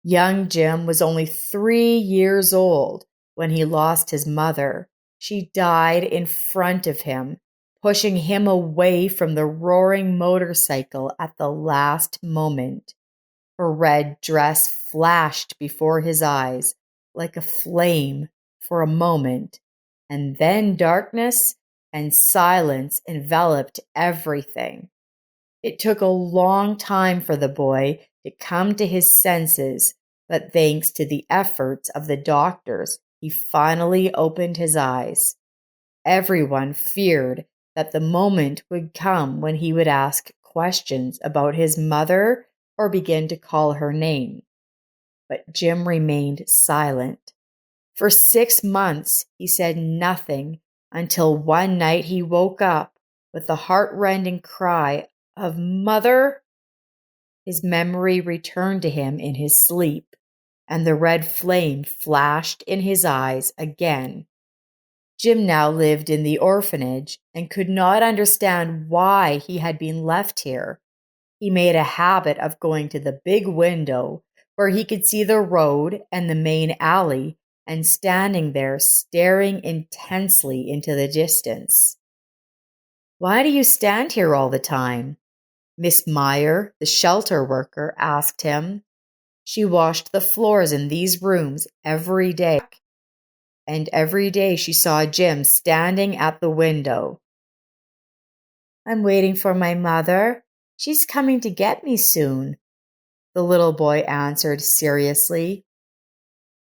Young Jim was only 3 years old when he lost his mother. She died in front of him, pushing him away from the roaring motorcycle at the last moment. Her red dress flashed before his eyes like a flame for a moment, and then darkness and silence enveloped everything. It took a long time for the boy to come to his senses, but thanks to the efforts of the doctors, he finally opened his eyes. Everyone feared that the moment would come when he would ask questions about his mother or begin to call her name. But Jim remained silent. For 6 months, he said nothing until one night he woke up with the heart-rending cry of "Mother!" His memory returned to him in his sleep, and the red flame flashed in his eyes again. Jim now lived in the orphanage and could not understand why he had been left here. He made a habit of going to the big window where he could see the road and the main alley and standing there staring intensely into the distance. "Why do you stand here all the time?" Miss Meyer, the shelter worker, asked him. She washed the floors in these rooms every day, and every day she saw Jim standing at the window. "I'm waiting for my mother. She's coming to get me soon," the little boy answered seriously.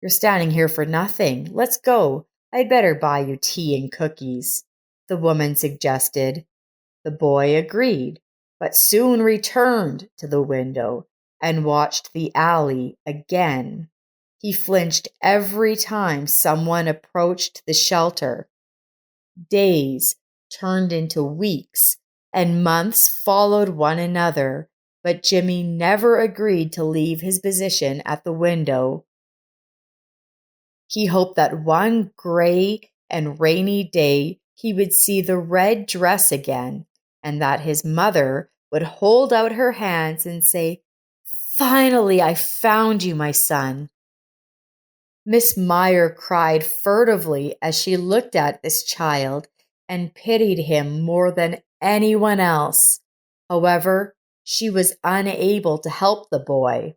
"You're standing here for nothing. Let's go. I'd better buy you tea and cookies," the woman suggested. The boy agreed, but soon returned to the window and watched the alley again. He flinched every time someone approached the shelter. Days turned into weeks, and months followed one another, but Jimmy never agreed to leave his position at the window. He hoped that one gray and rainy day he would see the red dress again, and that his mother would hold out her hands and say, "Finally, I found you, my son." Miss Meyer cried furtively as she looked at this child and pitied him more than anyone else. However, she was unable to help the boy.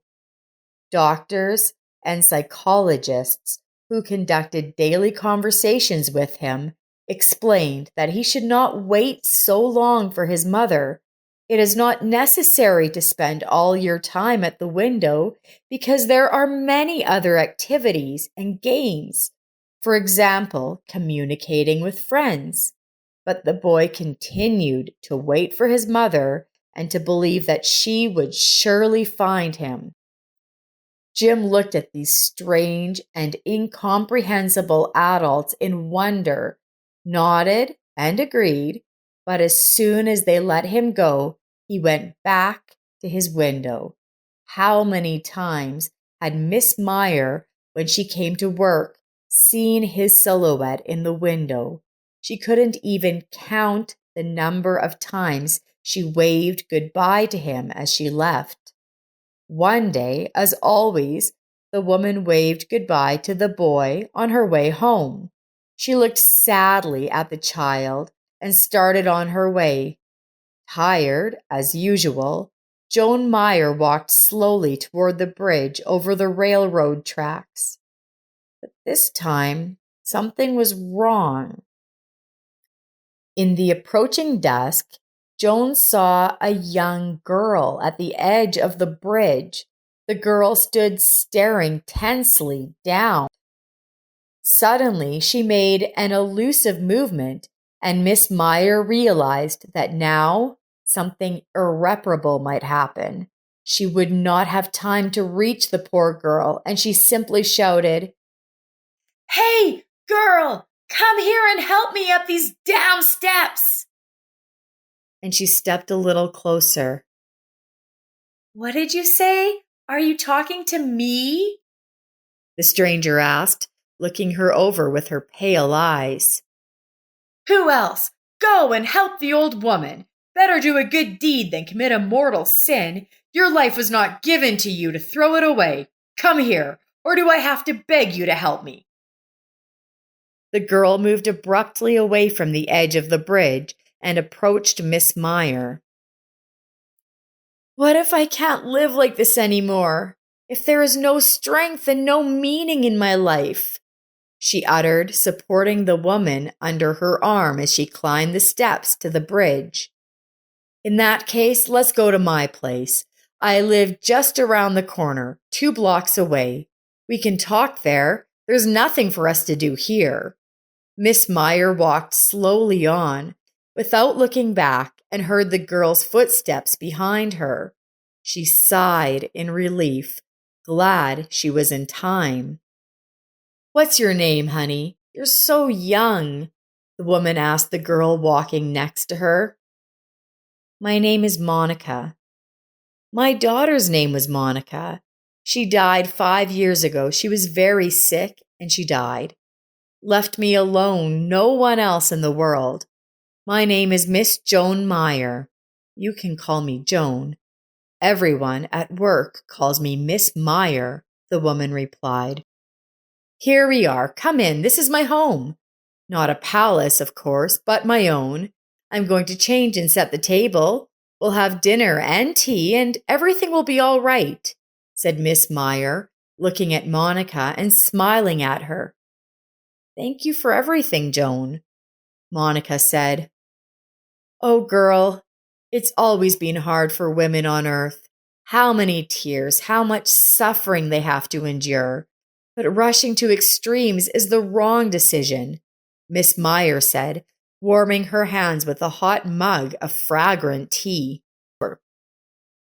Doctors and psychologists who conducted daily conversations with him explained that he should not wait so long for his mother. It is not necessary to spend all your time at the window because there are many other activities and games. For example, communicating with friends. But the boy continued to wait for his mother and to believe that she would surely find him. Jim looked at these strange and incomprehensible adults in wonder, nodded and agreed, but as soon as they let him go, he went back to his window. How many times had Miss Meyer, when she came to work, seen his silhouette in the window? She couldn't even count the number of times she waved goodbye to him as she left. One day, as always, the woman waved goodbye to the boy on her way home. She looked sadly at the child and started on her way. Tired, as usual, Joan Meyer walked slowly toward the bridge over the railroad tracks. But this time, something was wrong. In the approaching dusk, Joan saw a young girl at the edge of the bridge. The girl stood staring tensely down. Suddenly, she made an elusive movement, and Miss Meyer realized that now something irreparable might happen. She would not have time to reach the poor girl, and she simply shouted, "Hey, girl, come here and help me up these damn steps!" And she stepped a little closer. "What did you say? Are you talking to me?" the stranger asked, looking her over with her pale eyes. "Who else? Go and help the old woman. Better do a good deed than commit a mortal sin. Your life was not given to you to throw it away. Come here, or do I have to beg you to help me?" The girl moved abruptly away from the edge of the bridge and approached Miss Meyer. "What if I can't live like this anymore? If there is no strength and no meaning in my life?" she uttered, supporting the woman under her arm as she climbed the steps to the bridge. "In that case, let's go to my place. I live just around the corner, 2 blocks away. We can talk there. There's nothing for us to do here." Miss Meyer walked slowly on, without looking back, and heard the girl's footsteps behind her. She sighed in relief, glad she was in time. "What's your name, honey? You're so young," the woman asked the girl walking next to her. "My name is Monica." "My daughter's name was Monica. She died 5 years ago. She was very sick and she died. Left me alone, no one else in the world. My name is Miss Joan Meyer. You can call me Joan. Everyone at work calls me Miss Meyer," the woman replied. "Here we are. Come in. This is my home. Not a palace, of course, but my own. I'm going to change and set the table. We'll have dinner and tea, and everything will be all right," said Miss Meyer, looking at Monica and smiling at her. "Thank you for everything, Joan," Monica said. "Oh, girl, it's always been hard for women on earth. How many tears, how much suffering they have to endure. But rushing to extremes is the wrong decision," Miss Meyer said, warming her hands with a hot mug of fragrant tea.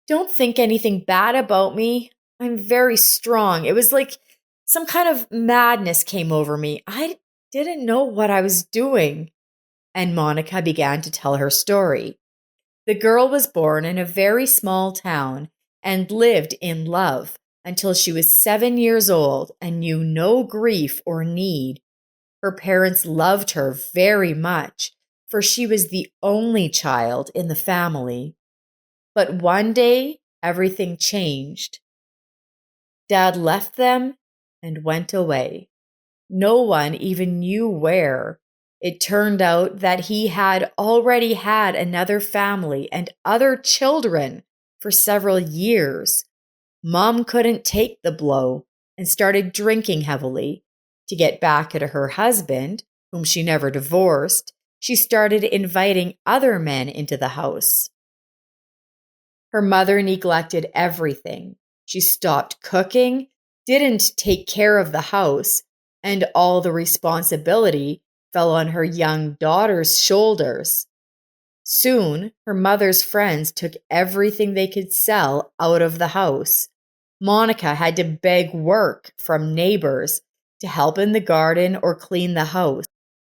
"Don't think anything bad about me. I'm very strong. It was like some kind of madness came over me. I didn't know what I was doing." And Monica began to tell her story. The girl was born in a very small town and lived in love until she was 7 years old and knew no grief or need. Her parents loved her very much, for she was the only child in the family. But one day, everything changed. Dad left them and went away. No one even knew where. It turned out that he had already had another family and other children for several years. Mom couldn't take the blow and started drinking heavily. To get back at her husband, whom she never divorced, she started inviting other men into the house. Her mother neglected everything. She stopped cooking, didn't take care of the house, and all the responsibility fell on her young daughter's shoulders. Soon, her mother's friends took everything they could sell out of the house. Monica had to beg work from neighbors to help in the garden or clean the house.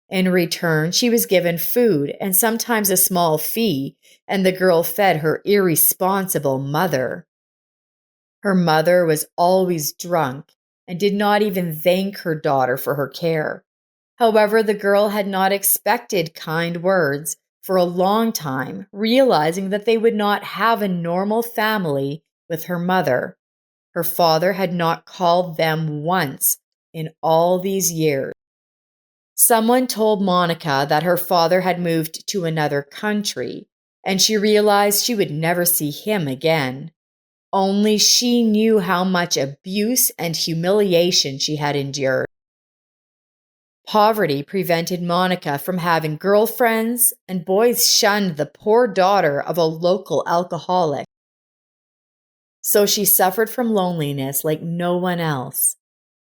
In return, she was given food and sometimes a small fee, and the girl fed her irresponsible mother. Her mother was always drunk and did not even thank her daughter for her care. However, the girl had not expected kind words for a long time, realizing that they would not have a normal family with her mother. Her father had not called them once in all these years. Someone told Monica that her father had moved to another country, and she realized she would never see him again. Only she knew how much abuse and humiliation she had endured. Poverty prevented Monica from having girlfriends, and boys shunned the poor daughter of a local alcoholic. So she suffered from loneliness like no one else.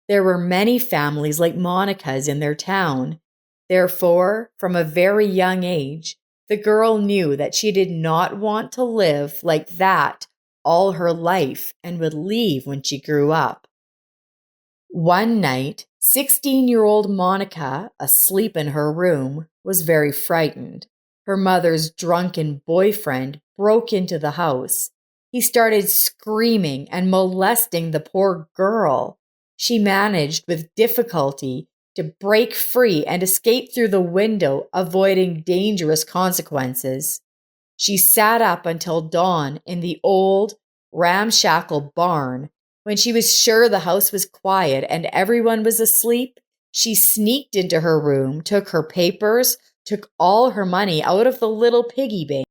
There were many families like Monica's in their town. Therefore, from a very young age, the girl knew that she did not want to live like that all her life and would leave when she grew up. One night, 16-year-old Monica, asleep in her room, was very frightened. Her mother's drunken boyfriend broke into the house. He started screaming and molesting the poor girl. She managed with difficulty to break free and escape through the window, avoiding dangerous consequences. She sat up until dawn in the old, ramshackle barn When she was sure the house was quiet and everyone was asleep, she sneaked into her room, took her papers, took all her money out of the little piggy bank,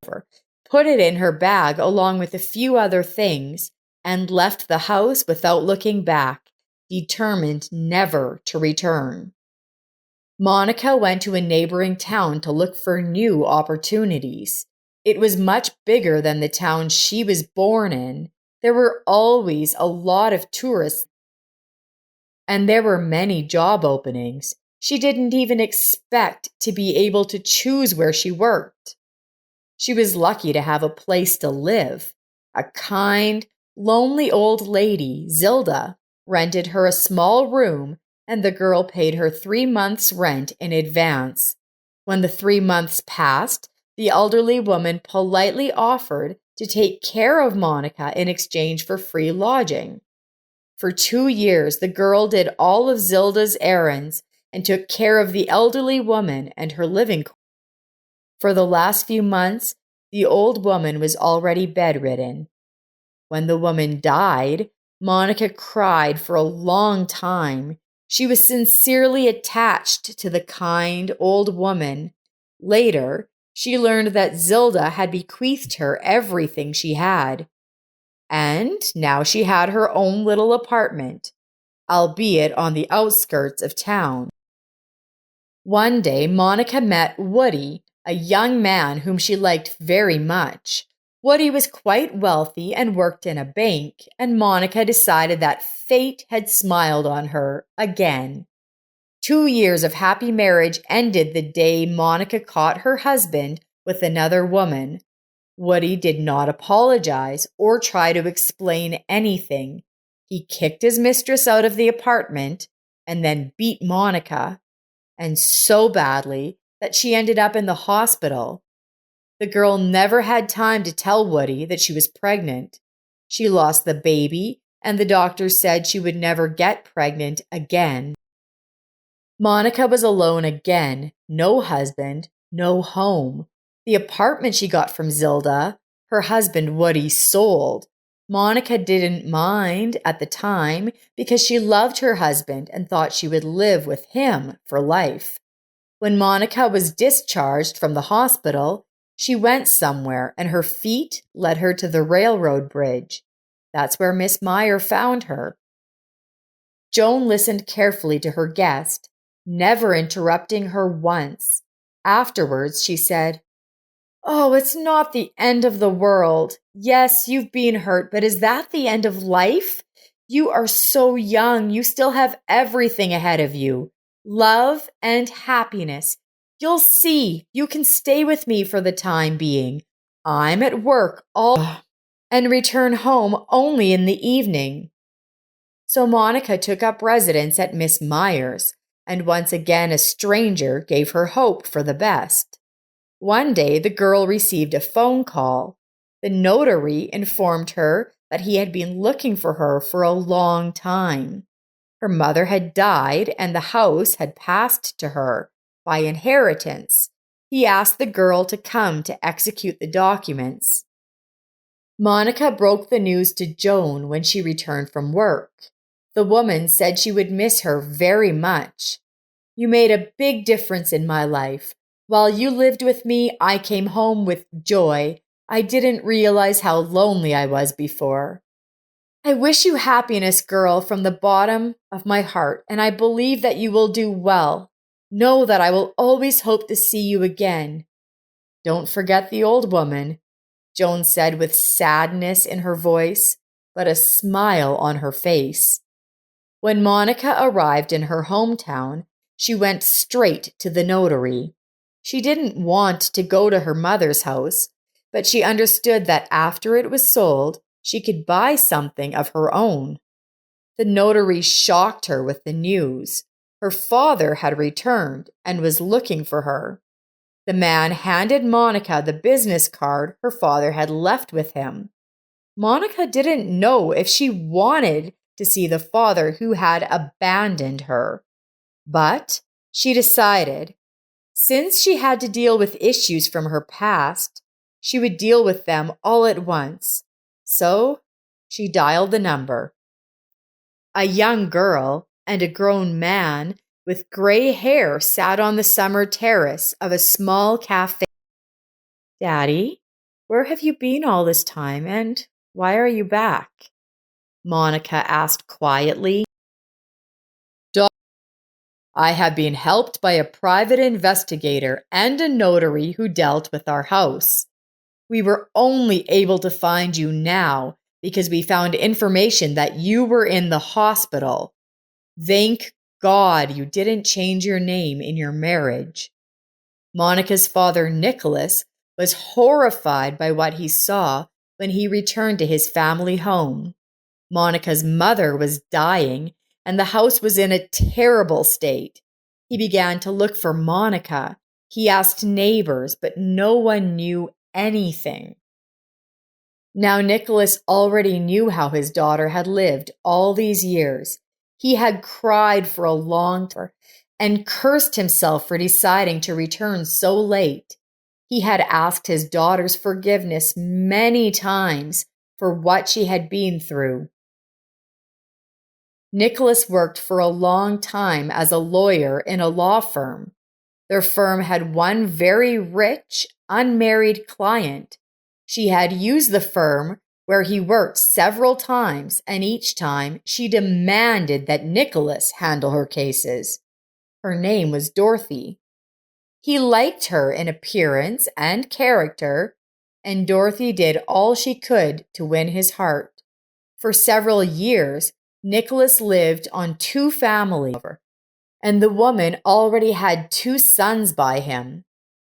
put it in her bag along with a few other things, and left the house without looking back, determined never to return. Monica went to a neighboring town to look for new opportunities. It was much bigger than the town she was born in. There were always a lot of tourists, and there were many job openings. She didn't even expect to be able to choose where she worked. She was lucky to have a place to live. A kind, lonely old lady, Zilda, rented her a small room, and the girl paid her 3 months' rent in advance. When the 3 months passed, the elderly woman politely offered to take care of Monica in exchange for free lodging. For 2 years, the girl did all of Zilda's errands and took care of the elderly woman and her living quarters. For the last few months, the old woman was already bedridden. When the woman died, Monica cried for a long time. She was sincerely attached to the kind old woman. Later, she learned that Zilda had bequeathed her everything she had. And now she had her own little apartment, albeit on the outskirts of town. One day, Monica met Woody, a young man whom she liked very much. Woody was quite wealthy and worked in a bank, and Monica decided that fate had smiled on her again. 2 years of happy marriage ended the day Monica caught her husband with another woman. Woody did not apologize or try to explain anything. He kicked his mistress out of the apartment and then beat Monica, and so badly that she ended up in the hospital. The girl never had time to tell Woody that she was pregnant. She lost the baby, and the doctor said she would never get pregnant again. Monica was alone again, no husband, no home. The apartment she got from Zilda, her husband Woody sold. Monica didn't mind at the time because she loved her husband and thought she would live with him for life. When Monica was discharged from the hospital, she went somewhere and her feet led her to the railroad bridge. That's where Miss Meyer found her. Joan listened carefully to her guest, never interrupting her once. Afterwards, she said, "Oh, it's not the end of the world. Yes, you've been hurt, but is that the end of life? You are so young. You still have everything ahead of you. Love and happiness. You'll see. You can stay with me for the time being. I'm at work all and return home only in the evening." So Monica took up residence at Miss Meyer's, and once again a stranger gave her hope for the best. One day the girl received a phone call. The notary informed her that he had been looking for her for a long time. Her mother had died and the house had passed to her by inheritance. He asked the girl to come to execute the documents. Monica broke the news to Joan when she returned from work. The woman said she would miss her very much. "You made a big difference in my life. While you lived with me, I came home with joy. I didn't realize how lonely I was before. I wish you happiness, girl, from the bottom of my heart, and I believe that you will do well. Know that I will always hope to see you again. Don't forget the old woman," Joan said with sadness in her voice, but a smile on her face. When Monica arrived in her hometown, she went straight to the notary. She didn't want to go to her mother's house, but she understood that after it was sold, she could buy something of her own. The notary shocked her with the news. Her father had returned and was looking for her. The man handed Monica the business card her father had left with him. Monica didn't know if she wanted to see the father who had abandoned her, but she decided, since she had to deal with issues from her past, she would deal with them all at once. So she dialed the number. A young girl and a grown man with gray hair sat on the summer terrace of a small cafe. Daddy, where have you been all this time and why are you back? Monica asked quietly. I have been helped by a private investigator and a notary who dealt with our house. We were only able to find you now because we found information that you were in the hospital. Thank God you didn't change your name in your marriage. Monica's father, Nicholas, was horrified by what he saw when he returned to his family home. Monica's mother was dying, and the house was in a terrible state. He began to look for Monica. He asked neighbors, but no one knew anything. Now, Nicholas already knew how his daughter had lived all these years. He had cried for a long time and cursed himself for deciding to return so late. He had asked his daughter's forgiveness many times for what she had been through. Nicholas worked for a long time as a lawyer in a law firm. Their firm had one very rich, unmarried client. She had used the firm where he worked several times, and each time she demanded that Nicholas handle her cases. Her name was Dorothy. He liked her in appearance and character, and Dorothy did all she could to win his heart. For several years, Nicholas lived on two families, and the woman already had two sons by him.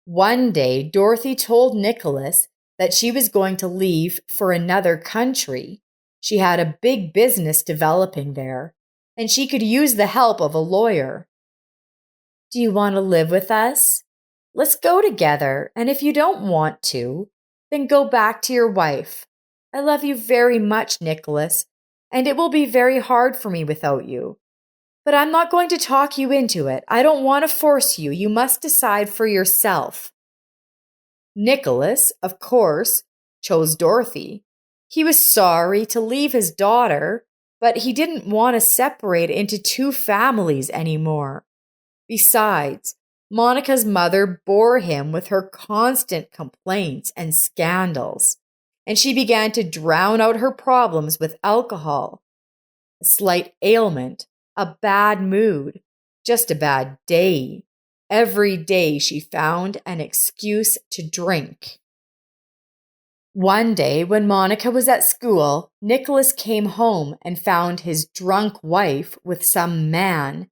One day, Dorothy told Nicholas that she was going to leave for another country. She had a big business developing there, and she could use the help of a lawyer. Do you want to live with us? Let's go together, and if you don't want to, then go back to your wife. I love you very much, Nicholas, and it will be very hard for me without you. But I'm not going to talk you into it. I don't want to force you. You must decide for yourself. Nicholas, of course, chose Dorothy. He was sorry to leave his daughter, but he didn't want to separate into two families anymore. Besides, Monica's mother bore him with her constant complaints and scandals, and she began to drown out her problems with alcohol. A slight ailment, a bad mood, just a bad day. Every day she found an excuse to drink. One day, when Monica was at school, Nicholas came home and found his drunk wife with some man.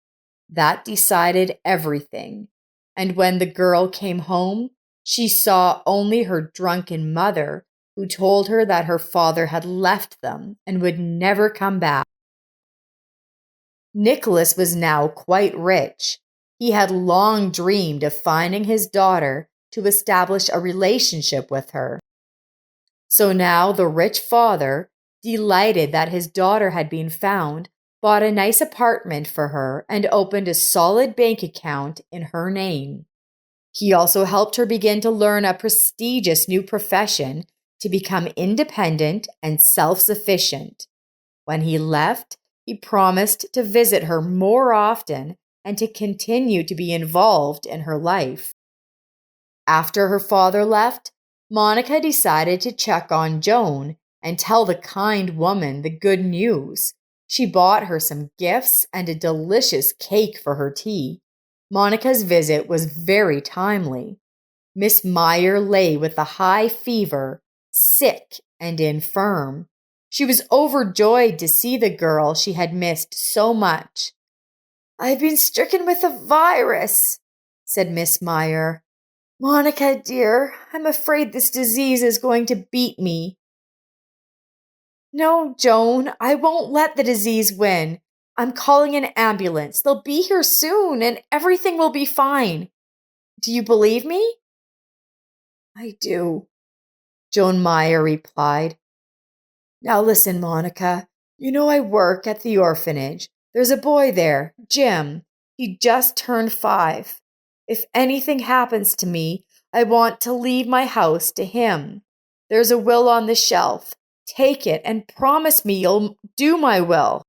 That decided everything. And when the girl came home, she saw only her drunken mother, who told her that her father had left them and would never come back. Nicholas was now quite rich. He had long dreamed of finding his daughter to establish a relationship with her. So now the rich father, delighted that his daughter had been found, bought a nice apartment for her and opened a solid bank account in her name. He also helped her begin to learn a prestigious new profession to become independent and self-sufficient. When he left, he promised to visit her more often and to continue to be involved in her life. After her father left, Monica decided to check on Joan and tell the kind woman the good news. She bought her some gifts and a delicious cake for her tea. Monica's visit was very timely. Miss Meyer lay with a high fever, sick and infirm. She was overjoyed to see the girl she had missed so much. "I've been stricken with a virus," said Miss Meyer. "Monica, dear, I'm afraid this disease is going to beat me." "No, Joan, I won't let the disease win. I'm calling an ambulance. They'll be here soon and everything will be fine. Do you believe me?" "I do," Joan Meyer replied. "Now listen, Monica. You know I work at the orphanage. There's a boy there, Jim. He just turned 5. If anything happens to me, I want to leave my house to him. There's a will on the shelf. Take it and promise me you'll do my will."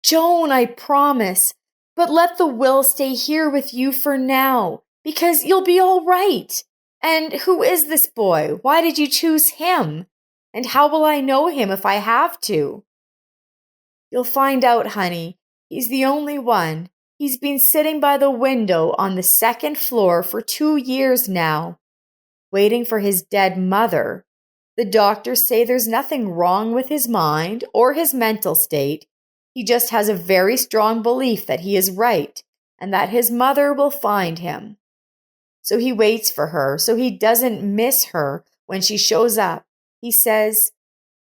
Joan, I promise. But let the will stay here with you for now, because you'll be all right. And who is this boy? Why did you choose him? And how will I know him if I have to? You'll find out, honey. He's the only one. He's been sitting by the window on the second floor for 2 years now, waiting for his dead mother. The doctors say there's nothing wrong with his mind or his mental state. He just has a very strong belief that he is right and that his mother will find him. So he waits for her so he doesn't miss her when she shows up. He says,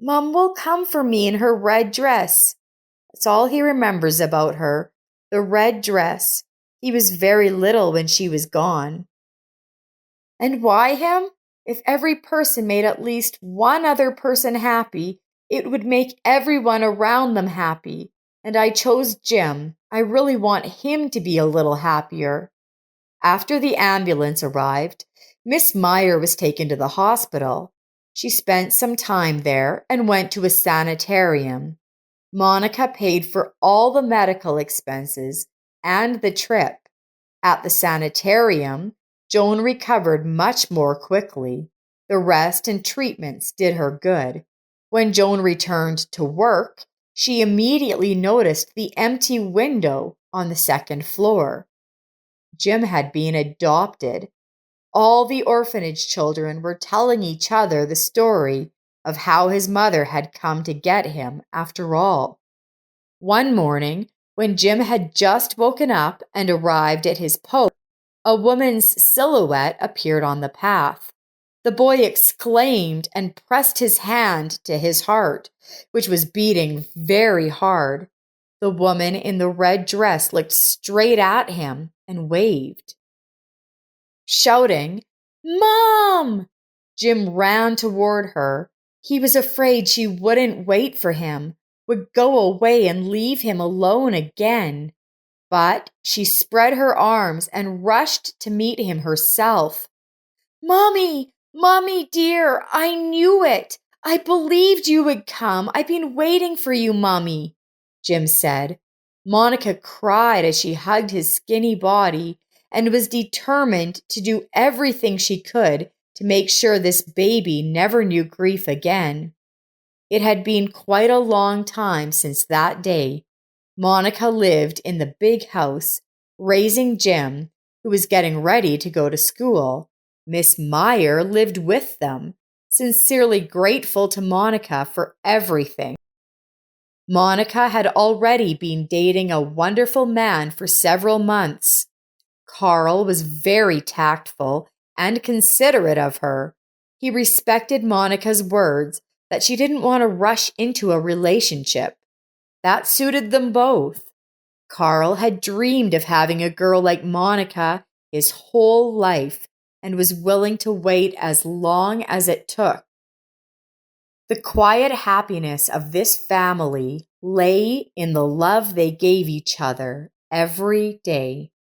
Mom will come for me in her red dress. That's all he remembers about her, the red dress. He was very little when she was gone. And why him? If every person made at least one other person happy, it would make everyone around them happy. And I chose Jim. I really want him to be a little happier. After the ambulance arrived, Miss Meyer was taken to the hospital. She spent some time there and went to a sanitarium. Monica paid for all the medical expenses and the trip. At the sanitarium, Joan recovered much more quickly. The rest and treatments did her good. When Joan returned to work, she immediately noticed the empty window on the second floor. Jim had been adopted. All the orphanage children were telling each other the story of how his mother had come to get him after all. One morning, when Jim had just woken up and arrived at his post, a woman's silhouette appeared on the path. The boy exclaimed and pressed his hand to his heart, which was beating very hard. The woman in the red dress looked straight at him and waved. Shouting, Mom! Jim ran toward her. He was afraid she wouldn't wait for him, would go away and leave him alone again. But she spread her arms and rushed to meet him herself. Mommy, Mommy dear, I knew it. I believed you would come. I've been waiting for you, Mommy, Jim said. Monica cried as she hugged his skinny body and was determined to do everything she could to make sure this baby never knew grief again. It had been quite a long time since that day. Monica lived in the big house, raising Jim, who was getting ready to go to school. Miss Meyer lived with them, sincerely grateful to Monica for everything. Monica had already been dating a wonderful man for several months. Carl was very tactful and considerate of her. He respected Monica's words that she didn't want to rush into a relationship. That suited them both. Carl had dreamed of having a girl like Monica his whole life and was willing to wait as long as it took. The quiet happiness of this family lay in the love they gave each other every day.